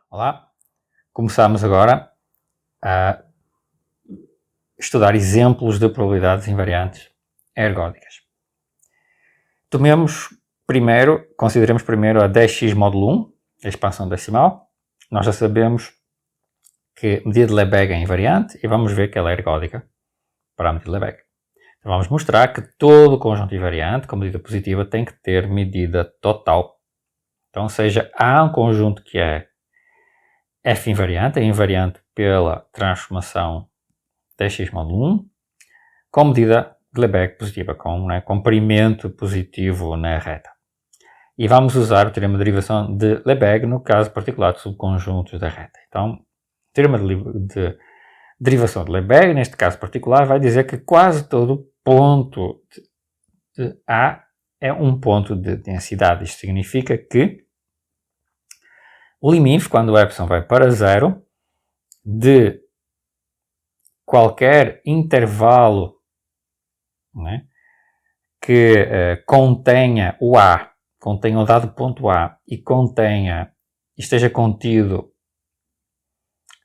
Olá, começamos agora a estudar exemplos de probabilidades invariantes ergódicas. Consideremos primeiro a 10x módulo 1, a expansão decimal. Nós já sabemos que a medida de Lebesgue é invariante e vamos ver que ela é ergódica para a medida de Lebesgue. Então vamos mostrar que todo conjunto invariante com medida positiva tem que ter medida total. Então, seja há um conjunto que é f invariante, é invariante pela transformação 10x módulo 1, com medida de Lebesgue positiva, com comprimento positivo na reta. E vamos usar o teorema de derivação de Lebesgue no caso particular de subconjuntos da reta. Então, o teorema de derivação de Lebesgue, neste caso particular, vai dizer que quase todo ponto de A é um ponto de densidade. Isto significa que o limite, quando o epsilon vai para zero, de qualquer intervalo que contenha o A, contenha o dado ponto A e esteja contido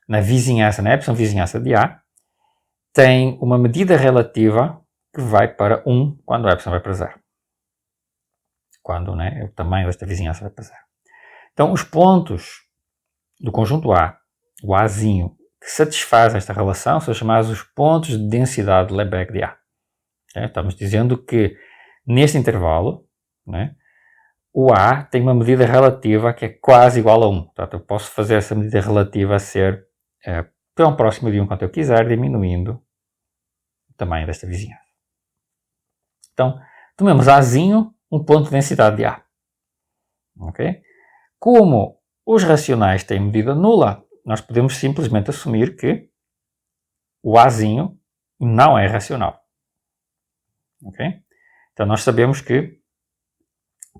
na vizinhança, na epsilon vizinhança de A, tem uma medida relativa que vai para 1 quando o epsilon vai para 0. Quando o tamanho desta vizinhança vai para 0. Então, os pontos do conjunto A, o Azinho, que satisfazem esta relação, são chamados os pontos de densidade de Lebesgue de A. Estamos dizendo que, neste intervalo, o A tem uma medida relativa que é quase igual a 1. Portanto, eu posso fazer essa medida relativa a ser tão próxima de 1 quanto eu quiser, diminuindo o tamanho desta vizinhança. Então, tomemos Azinho, um ponto de densidade de A. Okay? Como os racionais têm medida nula, nós podemos simplesmente assumir que o Azinho não é racional. Okay? Então, nós sabemos que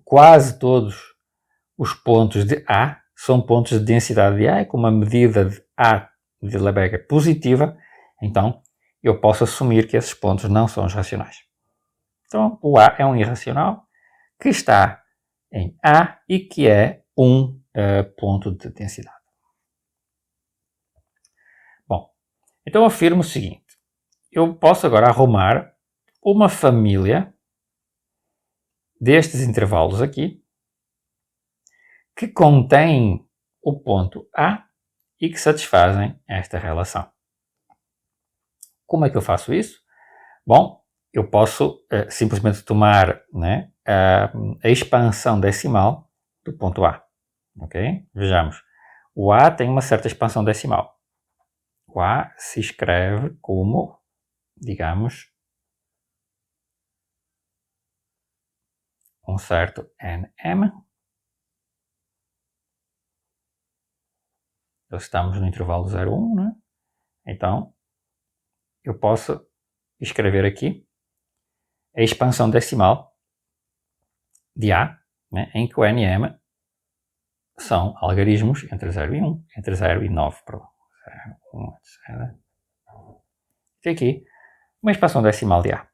quase todos os pontos de A são pontos de densidade de A, e como a medida de A de Lebesgue é positiva, então eu posso assumir que esses pontos não são os racionais. Então, o A é um irracional que está em A e que é um ponto de densidade. Bom, então eu afirmo o seguinte: eu posso agora arrumar uma família destes intervalos aqui que contém o ponto A e que satisfazem esta relação. Como é que eu faço isso? Bom, eu posso simplesmente tomar a expansão decimal do ponto A. Okay? Vejamos, o A tem uma certa expansão decimal. O A se escreve como, digamos, um certo nm. Estamos no intervalo 0,1, Então, eu posso escrever aqui a expansão decimal de A, em que o nm são algarismos entre 0 e 1, entre 0 e 9, perdão. 0, 1, 0. Tem aqui uma expansão decimal de A.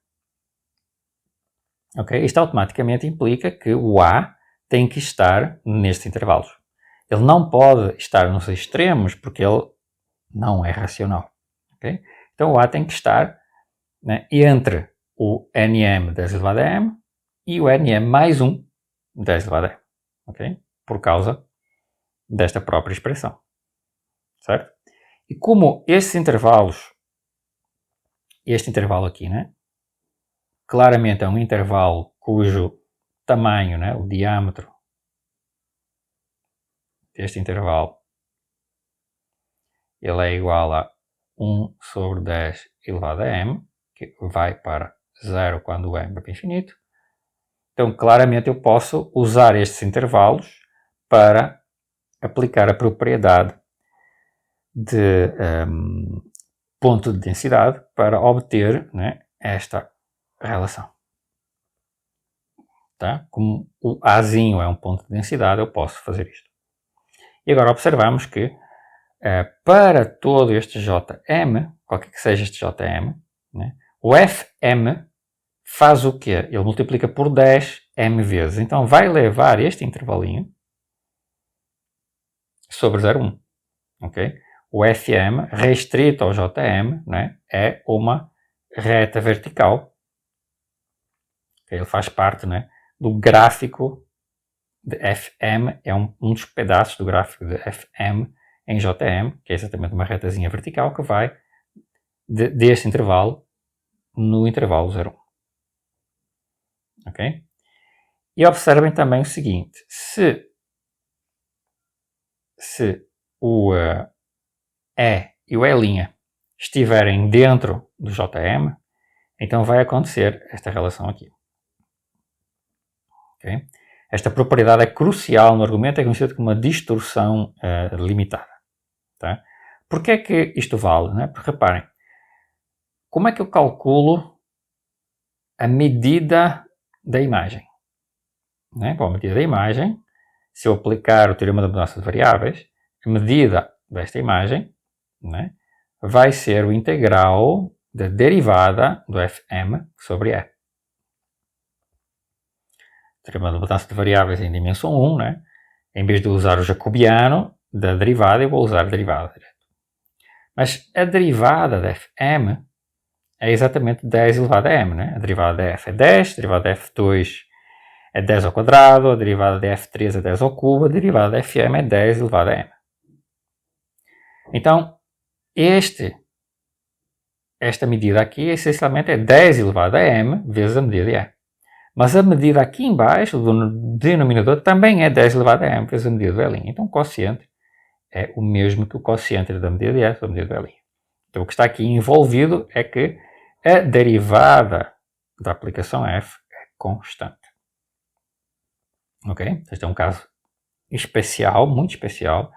Okay? Isto automaticamente implica que o A tem que estar nestes intervalos. Ele não pode estar nos extremos porque ele não é racional. Okay? Então o A tem que estar entre o nm 10 elevado a m e o nm mais 1 10 elevado a m. Okay? Por causa desta própria expressão. Certo? E como estes intervalos, este intervalo aqui, claramente é um intervalo cujo tamanho, o diâmetro deste intervalo, ele é igual a 1 sobre 10 elevado a m, que vai para 0 quando o m vai para infinito. Então, claramente, eu posso usar estes intervalos para aplicar a propriedade de ponto de densidade para obter esta relação. Tá? Como o Azinho é um ponto de densidade, eu posso fazer isto. E agora observamos que para todo este Jm, qualquer que seja este Jm, o Fm faz o quê? Ele multiplica por 10 m vezes. Então vai levar este intervalinho sobre 0,1. Okay? O FM restrito ao JM, né, é uma reta vertical. Ele faz parte, né, do gráfico de FM, é um dos pedaços do gráfico de FM em JM, que é exatamente uma retazinha vertical que vai deste intervalo no intervalo 0,1. Ok? E observem também o seguinte, se o E e o E' estiverem dentro do JM, então vai acontecer esta relação aqui. Okay? Esta propriedade é crucial no argumento, é conhecida como uma distorção limitada. Tá? Porquê é que isto vale? Né? Porque reparem, como é que eu calculo a medida da imagem? Né? Bom, a medida da imagem, se eu aplicar o teorema da mudança de variáveis, a medida desta imagem, né, vai ser o integral da derivada do Fm sobre E. O teorema da mudança de variáveis em dimensão 1, né? Em vez de usar o jacobiano da derivada, eu vou usar a derivada direta. Mas a derivada de Fm é exatamente 10 elevado a m. Né? A derivada de f é 10, a derivada de f2 é 10 ao quadrado, a derivada de f3 é 10 ao cubo, a derivada de Fm é 10 elevado a m. Então, esta medida aqui, essencialmente, é 10 elevado a m vezes a medida de E. Mas a medida aqui embaixo, do denominador, também é 10 elevado a m vezes a medida do E'. Então, o quociente é o mesmo que o quociente da medida de E sobre a medida do E'. Então, o que está aqui envolvido é que a derivada da aplicação f é constante. Ok? Este é um caso especial, muito especial,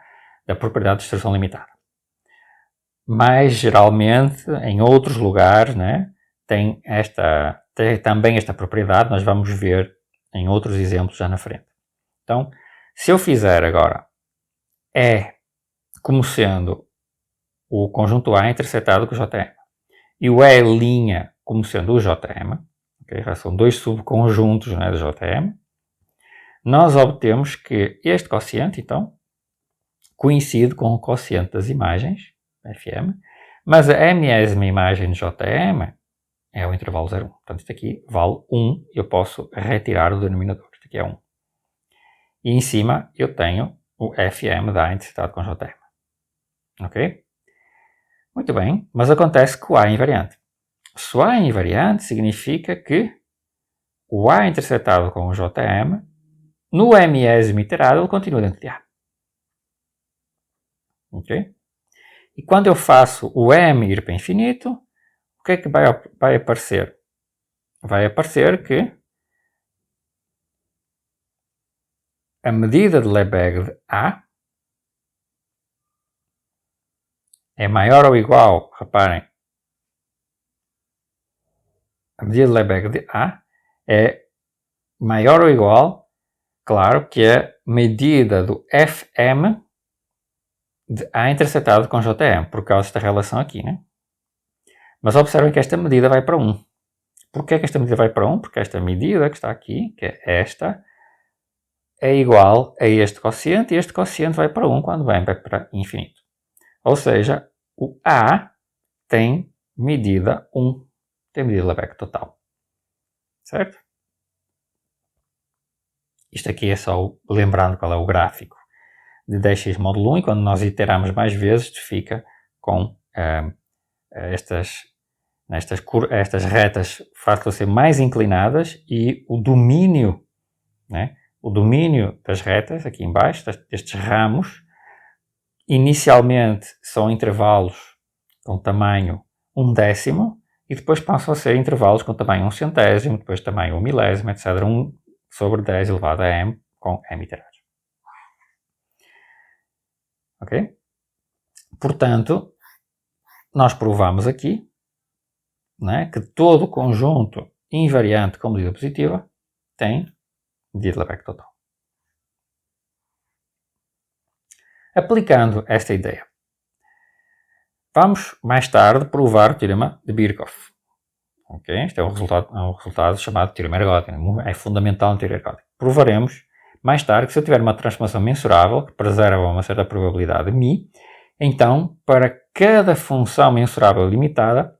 da propriedade de distorção limitada. Mas, geralmente, em outros lugares, né, tem também esta propriedade, nós vamos ver em outros exemplos já na frente. Então, se eu fizer agora E como sendo o conjunto A intersetado com o JM e o E' como sendo o JM, okay, já são dois subconjuntos, né, do JM, nós obtemos que este quociente, então, coincide com o quociente das imagens, FM, mas a mésima imagem de JM é o intervalo 0,1. Portanto, isto aqui vale 1, eu posso retirar o denominador. Isto aqui é 1. E em cima eu tenho o FM da intersetado com JM. Ok? Muito bem, mas acontece que o A é invariante. Se o A é invariante, significa que o A intersetado com o JM, no mésimo iterado, ele continua dentro de A. Ok? E quando eu faço o M ir para infinito, o que é que vai aparecer? Vai aparecer que a medida de Lebesgue de A é maior ou igual, reparem, a medida de Lebesgue de A é maior ou igual, claro, que a medida do Fm de A intersetado com JM, por causa desta relação aqui, né? Mas observem que esta medida vai para 1. Porquê que esta medida vai para 1? Porque esta medida que está aqui, que é esta, é igual a este quociente, e este quociente vai para 1 quando vai para infinito. Ou seja, o A tem medida 1, tem medida de Lebesgue total. Certo? Isto aqui é só lembrando qual é o gráfico de 10x módulo 1, e quando nós iteramos mais vezes, fica com estas retas faz ser mais inclinadas, e o domínio, né, o domínio das retas, aqui em baixo, destes ramos, inicialmente são intervalos com tamanho 1/10, e depois passam a ser intervalos com tamanho 1/100, depois tamanho 1/1000, etc. 1 sobre 10 elevado a m, com m iterados. Ok? Portanto, nós provamos aqui, né, que todo conjunto invariante com medida positiva tem medida de Lebesgue total. Aplicando esta ideia, vamos mais tarde provar o teorema de Birkhoff. Okay? Este é um resultado chamado teorema ergódico, é fundamental no teorema ergódico. Provaremos mais tarde que se eu tiver uma transformação mensurável, que preserva uma certa probabilidade μ, então, para cada função mensurável limitada,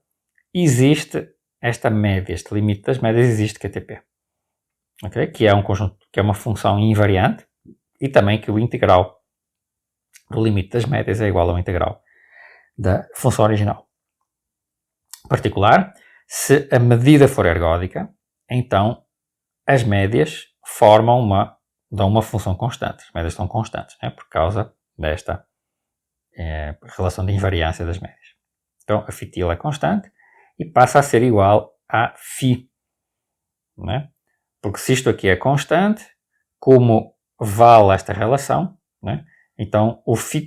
existe esta média, este limite das médias existe QTP. Okay? Que é um conjunto, que é uma função invariante, e também que o integral do limite das médias é igual ao integral da função original. Em particular, se a medida for ergódica, então as médias dão uma função constante. As médias são constantes, né? Por causa desta relação de invariância das médias. Então, a φ é constante e passa a ser igual a φ. Né? Porque se isto aqui é constante, como vale esta relação, né? Então o φ,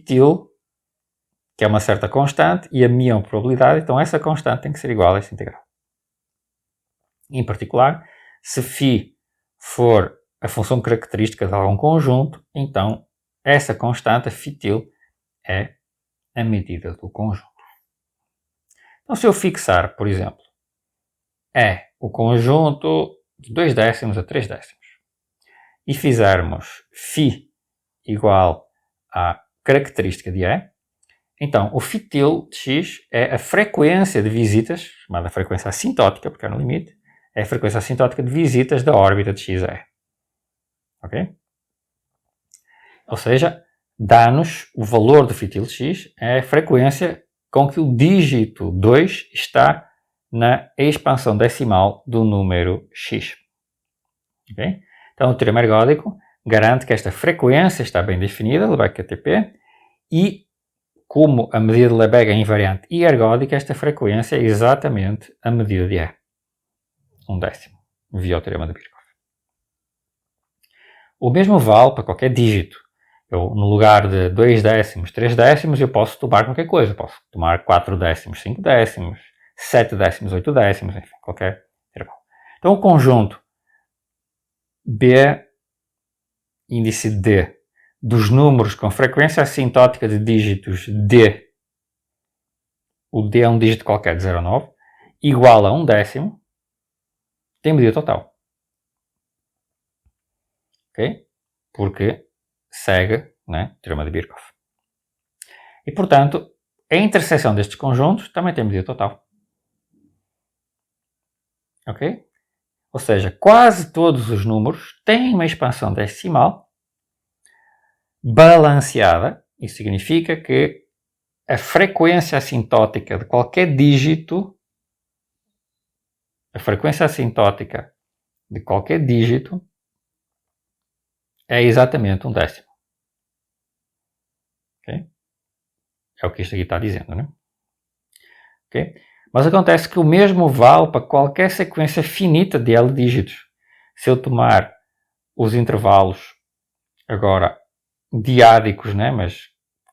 que é uma certa constante, e a μ é uma probabilidade, então essa constante tem que ser igual a esta integral. Em particular, se φ for a função característica de algum conjunto, então essa constante, a φ, é a medida do conjunto. Então, se eu fixar, por exemplo, o conjunto de 2 décimos a 3 décimos e fizermos φ igual à característica de E, então o φ de x é a frequência de visitas, chamada frequência assintótica, porque é no limite, é a frequência assintótica de visitas da órbita de x a E. Ok? Ou seja, dá-nos o valor do φ de x, é a frequência com que o dígito 2 está na expansão decimal do número x. Okay? Então, o teorema ergódico garante que esta frequência está bem definida, Lebesgue-QTP, e como a medida de Lebesgue é invariante e ergódica, esta frequência é exatamente a medida de E. 1/10, via o teorema de Birkhoff. O mesmo vale para qualquer dígito. Eu, no lugar de 2 décimos, 3 décimos, eu posso tomar qualquer coisa. Eu posso tomar 4 décimos, 5 décimos, 7 décimos, 8 décimos, enfim, qualquer intervalo. Então, o conjunto B, índice D, dos números com frequência assintótica de dígitos D, o D é um dígito qualquer de 0 a 9, igual a 1/10, tem medida total. Ok? Porque segue, né, o teorema de Birkhoff. E, portanto, a interseção destes conjuntos também tem medida total. Ok? Ou seja, quase todos os números têm uma expansão decimal balanceada. Isso significa que a frequência assintótica de qualquer dígito, é exatamente 1/10. Okay? É o que isto aqui está dizendo, né? Okay? Mas acontece que o mesmo vale para qualquer sequência finita de L dígitos. Se eu tomar os intervalos agora diádicos, né? Mas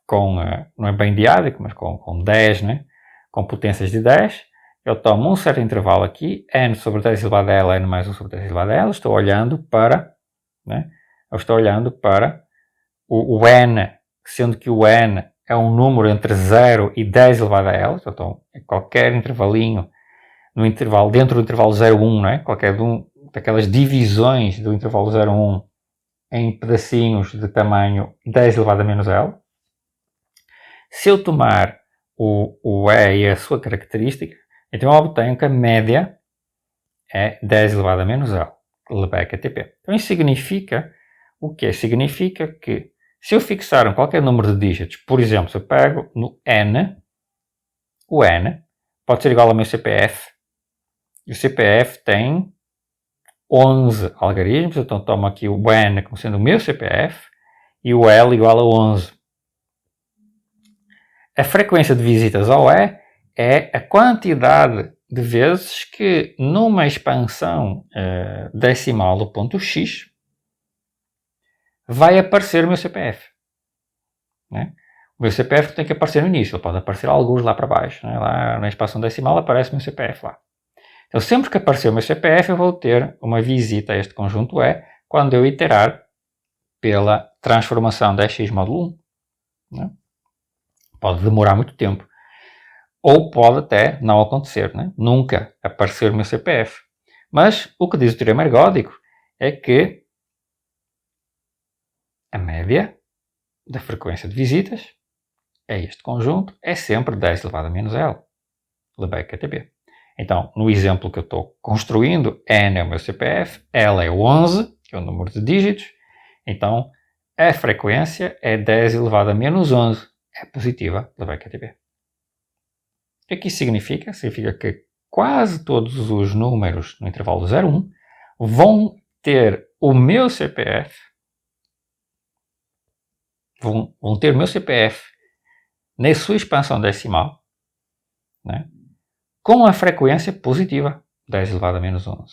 não é bem diádico, mas com 10, né? Com potências de 10, eu tomo um certo intervalo aqui, n sobre 10 elevado a L, n mais 1 sobre 10 elevado a L, estou olhando para, né? Eu estou olhando para o n, sendo que o n é um número entre 0 e 10 elevado a L, então qualquer intervalinho no intervalo, dentro do intervalo 0,1, né? Qualquer daquelas divisões do intervalo 0,1 em pedacinhos de tamanho 10 elevado a menos L. Se eu tomar o E e a sua característica, então eu obtenho que a média é 10 elevado a menos L, Lebesgue-QTP. Então isso significa o quê? Significa que se eu fixar qualquer número de dígitos, por exemplo, se eu pego no n, o n pode ser igual ao meu CPF, e o CPF tem 11 algarismos, então tomo aqui o n como sendo o meu CPF, e o L igual a 11. A frequência de visitas ao E é a quantidade de vezes que numa expansão decimal do ponto x vai aparecer o meu CPF. Né? O meu CPF tem que aparecer no início, ele pode aparecer alguns lá para baixo. Né? Lá na expansão decimal aparece o meu CPF lá. Então, sempre que aparecer o meu CPF, eu vou ter uma visita a este conjunto E quando eu iterar pela transformação de x módulo 1. Né? Pode demorar muito tempo. Ou pode até não acontecer, né? Nunca aparecer o meu CPF. Mas o que diz o teorema ergódico é que média da frequência de visitas a este conjunto é sempre 10 elevado a menos L, Lebesgue-QTB. Então, no exemplo que eu estou construindo, N é o meu CPF, L é o 11, que é o número de dígitos, então a frequência é 10 elevado a menos 11, é positiva, Lebesgue-QTB. O que é que isso significa? Significa que quase todos os números no intervalo 0, 1 vão ter o meu CPF, vão ter o meu CPF na sua expansão decimal, né, com a frequência positiva, 10 elevado a menos 11.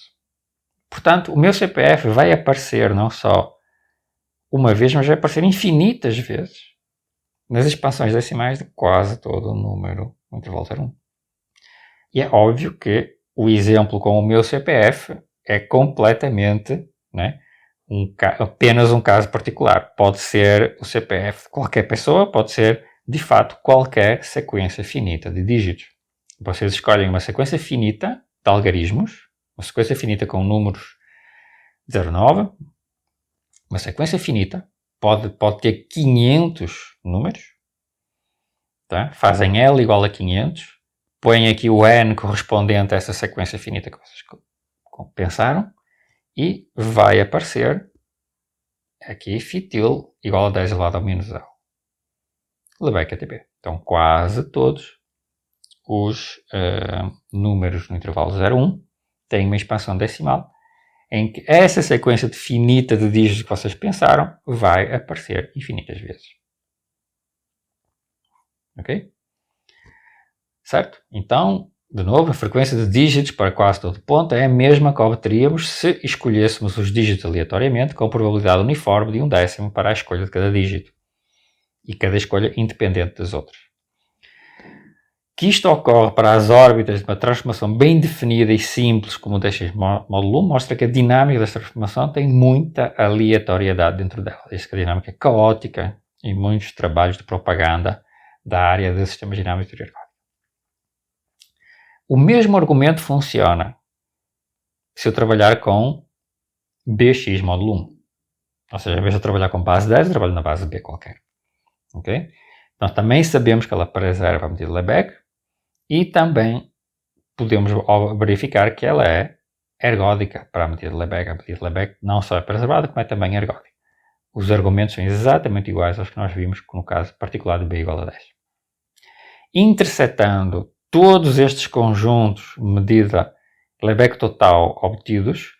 Portanto, o meu CPF vai aparecer não só uma vez, mas vai aparecer infinitas vezes nas expansões decimais de quase todo o número no intervalo 0, 1. E é óbvio que o exemplo com o meu CPF é completamente, né, apenas um caso particular. Pode ser o CPF de qualquer pessoa, pode ser, de fato, qualquer sequência finita de dígitos. Vocês escolhem uma sequência finita de algarismos, uma sequência finita com números 0, 9, uma sequência finita, pode ter 500 números, tá? Fazem L igual a 500, põem aqui o N correspondente a essa sequência finita que vocês pensaram, e vai aparecer aqui fitil igual a 10 elevado ao menos L. Lebesgue-QTB. Então, quase todos os números no intervalo 0, 1 têm uma expansão decimal em que essa sequência finita de dígitos que vocês pensaram vai aparecer infinitas vezes. Ok? Certo? Então, de novo, a frequência de dígitos para quase todo ponto é a mesma que obteríamos se escolhêssemos os dígitos aleatoriamente com probabilidade uniforme de 1/10 para a escolha de cada dígito. E cada escolha independente das outras. Que isto ocorre para as órbitas de uma transformação bem definida e simples como o dx módulo 1 mostra que a dinâmica desta transformação tem muita aleatoriedade dentro dela. Diz que a dinâmica é caótica em muitos trabalhos de propaganda da área de sistemas dinâmicos de teoria ergódica. O mesmo argumento funciona se eu trabalhar com bx módulo 1. Ou seja, em vez de eu trabalhar com base 10, eu trabalho na base B qualquer. Okay? Nós também sabemos que ela preserva a medida de Lebesgue e também podemos verificar que ela é ergódica para a medida de Lebesgue. A medida de Lebesgue não só é preservada, como é também ergódica. Os argumentos são exatamente iguais aos que nós vimos no caso particular de B igual a 10. Interceptando todos estes conjuntos de medida Lebesgue total obtidos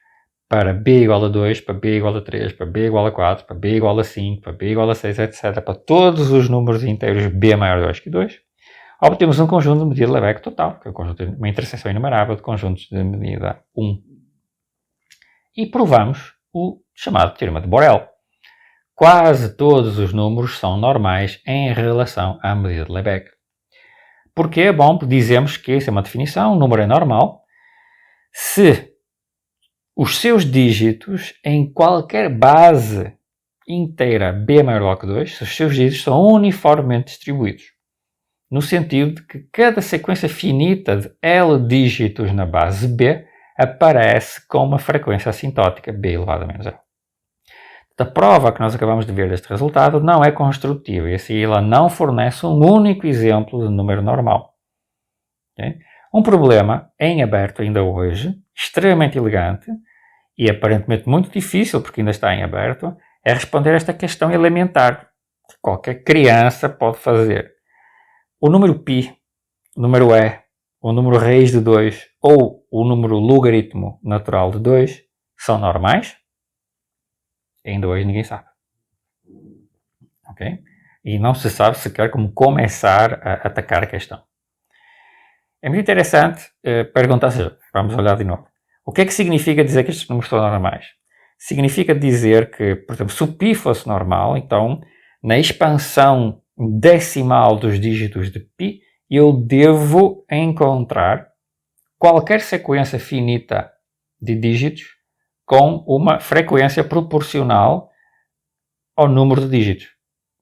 para B igual a 2, para B igual a 3, para B igual a 4, para B igual a 5, para B igual a 6, etc. Para todos os números inteiros B maior 2 que 2, obtemos um conjunto de medida Lebesgue total, que é uma interseção enumerável de conjuntos de medida 1. E provamos o chamado teorema de Borel. Quase todos os números são normais em relação à medida de Lebesgue. Porquê? Bom, dizemos que isso é uma definição, o número é normal se os seus dígitos em qualquer base inteira B maior do que 2, se os seus dígitos são uniformemente distribuídos. No sentido de que cada sequência finita de L dígitos na base B aparece com uma frequência assintótica B elevado a menos L. A prova que nós acabamos de ver deste resultado não é construtiva, e assim ela não fornece um único exemplo de número normal. Okay? Um problema em aberto ainda hoje, extremamente elegante, e aparentemente muito difícil, porque ainda está em aberto, é responder a esta questão elementar que qualquer criança pode fazer. O número π, o número e, o número raiz de 2 ou o número logaritmo natural de 2 são normais? Ainda hoje ninguém sabe. Okay? E não se sabe sequer como começar a atacar a questão. É muito interessante perguntar, vamos olhar de novo. O que é que significa dizer que estes números são normais? Significa dizer que, por exemplo, se o π fosse normal, então, na expansão decimal dos dígitos de π, eu devo encontrar qualquer sequência finita de dígitos com uma frequência proporcional ao número de dígitos.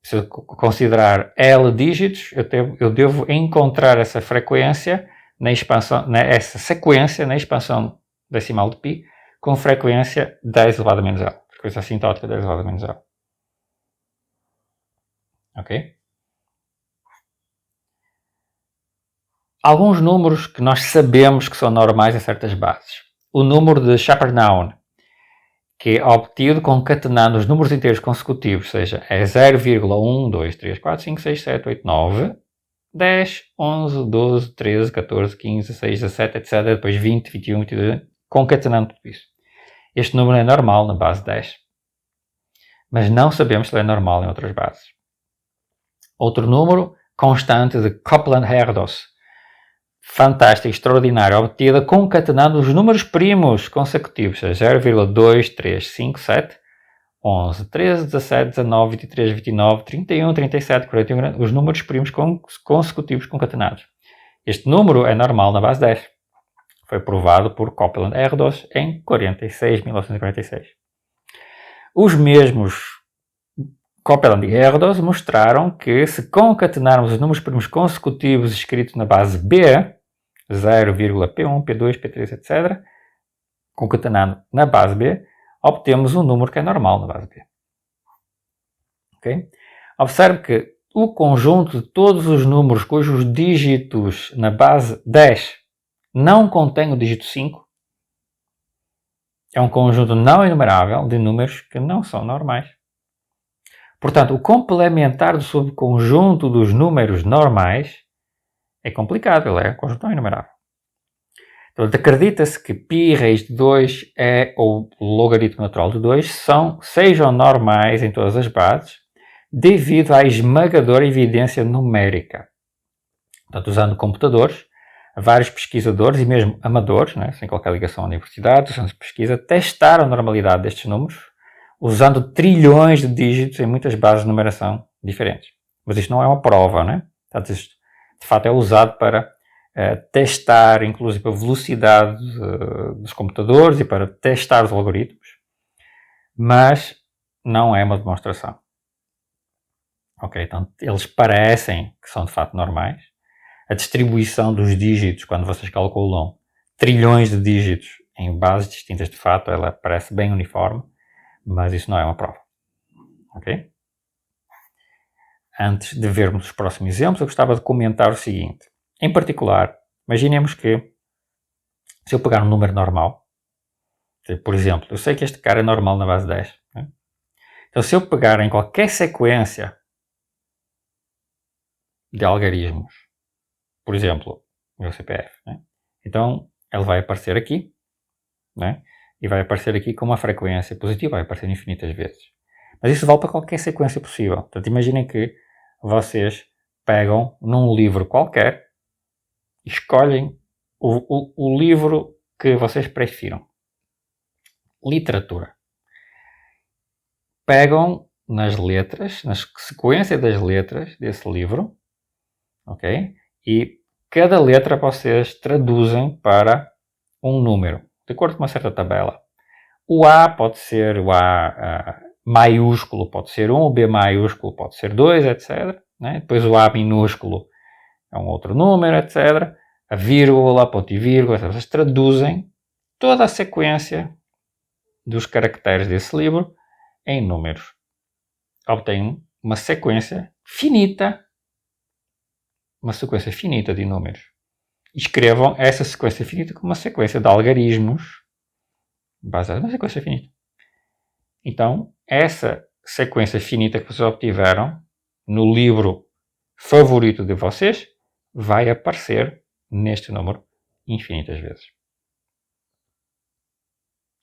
Se eu considerar L dígitos, eu devo encontrar essa frequência na expansão, essa sequência na expansão decimal de π com frequência 10 elevado a menos L. Frequência assintótica 10 elevado a menos L. Ok? Alguns números que nós sabemos que são normais em certas bases. O número de Chapernaun, que é obtido concatenando os números inteiros consecutivos, ou seja, é 0,1, 2, 3, 4, 5, 6, 7, 8, 9, 10, 11, 12, 13, 14, 15, 16, 17, etc. Depois 20, 21, 22, concatenando tudo isso. Este número é normal na base 10, mas não sabemos se ele é normal em outras bases. Outro número, constante de Copeland-Herdós. Fantástico, extraordinário, obtida concatenando os números primos consecutivos, 0,2, 3, 5, 7, 11, 13, 17, 19, 23, 29, 31, 37, 41, os números primos consecutivos concatenados. Este número é normal na base 10. Foi provado por Copeland-Herdós em 1946. Os mesmos Copeland e Herdós mostraram que se concatenarmos os números primos consecutivos escritos na base B, 0,P1, P2, P3, etc., concatenando na base B, obtemos um número que é normal na base B. Okay? Observe que o conjunto de todos os números cujos dígitos na base 10 não contém o dígito 5 é um conjunto não enumerável de números que não são normais. Portanto, o complementar do subconjunto dos números normais é complicado, ele é um conjunto não enumerável. Então, acredita-se que π raiz de 2 é o logaritmo natural de 2 sejam normais em todas as bases, devido à esmagadora evidência numérica. Portanto, usando computadores, vários pesquisadores e mesmo amadores, né, sem qualquer ligação à universidade, centros de pesquisa, testaram a normalidade destes números, usando trilhões de dígitos em muitas bases de numeração diferentes. Mas isto não é uma prova, né? Portanto, isto, de fato, é usado para testar, inclusive, a velocidade dos computadores e para testar os algoritmos, mas não é uma demonstração. Ok, então eles parecem que são de fato normais. A distribuição dos dígitos, quando vocês calculam trilhões de dígitos em bases distintas, de fato, ela parece bem uniforme, mas isso não é uma prova. Ok? Antes de vermos os próximos exemplos, eu gostava de comentar o seguinte. Em particular, imaginemos que se eu pegar um número normal, por exemplo, eu sei que este cara é normal na base 10. Né? Então, se eu pegar em qualquer sequência de algarismos, por exemplo, o meu CPF, né? Então ele vai aparecer aqui, né? E vai aparecer aqui com uma frequência positiva, vai aparecer infinitas vezes. Mas isso vale para qualquer sequência possível. Portanto, imaginem que vocês pegam num livro qualquer e escolhem o livro que vocês prefiram. Literatura. Pegam nas letras, na sequência das letras desse livro, ok? E cada letra vocês traduzem para um número, de acordo com uma certa tabela. O A pode ser o A maiúsculo, pode ser 1, o B maiúsculo pode ser 2, etc. Né? Depois o A minúsculo é um outro número, etc. A vírgula, ponto e vírgula, etc. Vocês traduzem toda a sequência dos caracteres desse livro em números. Obtêm uma sequência finita de números. Escrevam essa sequência finita como uma sequência de algarismos baseada numa sequência finita. Então, essa sequência finita que vocês obtiveram no livro favorito de vocês vai aparecer neste número infinitas vezes.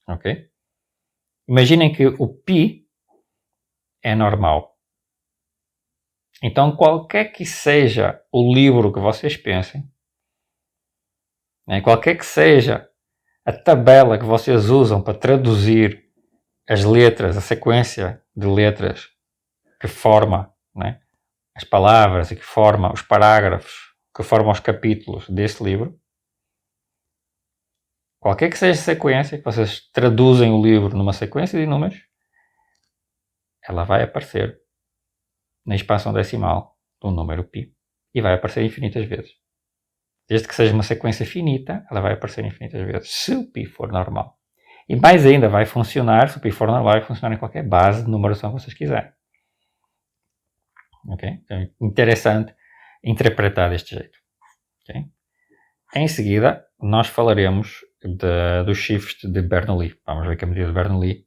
Ok? Imaginem que o π é normal. Então, qualquer que seja o livro que vocês pensem, né, qualquer que seja a tabela que vocês usam para traduzir as letras, a sequência de letras que forma, né, as palavras e que forma os parágrafos, que formam os capítulos desse livro, qualquer que seja a sequência, que vocês traduzem o livro numa sequência de números, ela vai aparecer na expansão decimal do número π. E vai aparecer infinitas vezes. Desde que seja uma sequência finita, ela vai aparecer infinitas vezes, se o π for normal. E mais ainda, vai funcionar, se o π for normal, vai funcionar em qualquer base de numeração que vocês quiserem. Ok? Então, interessante interpretar deste jeito. Ok? Em seguida, nós falaremos do shift de Bernoulli. Vamos ver que a medida de Bernoulli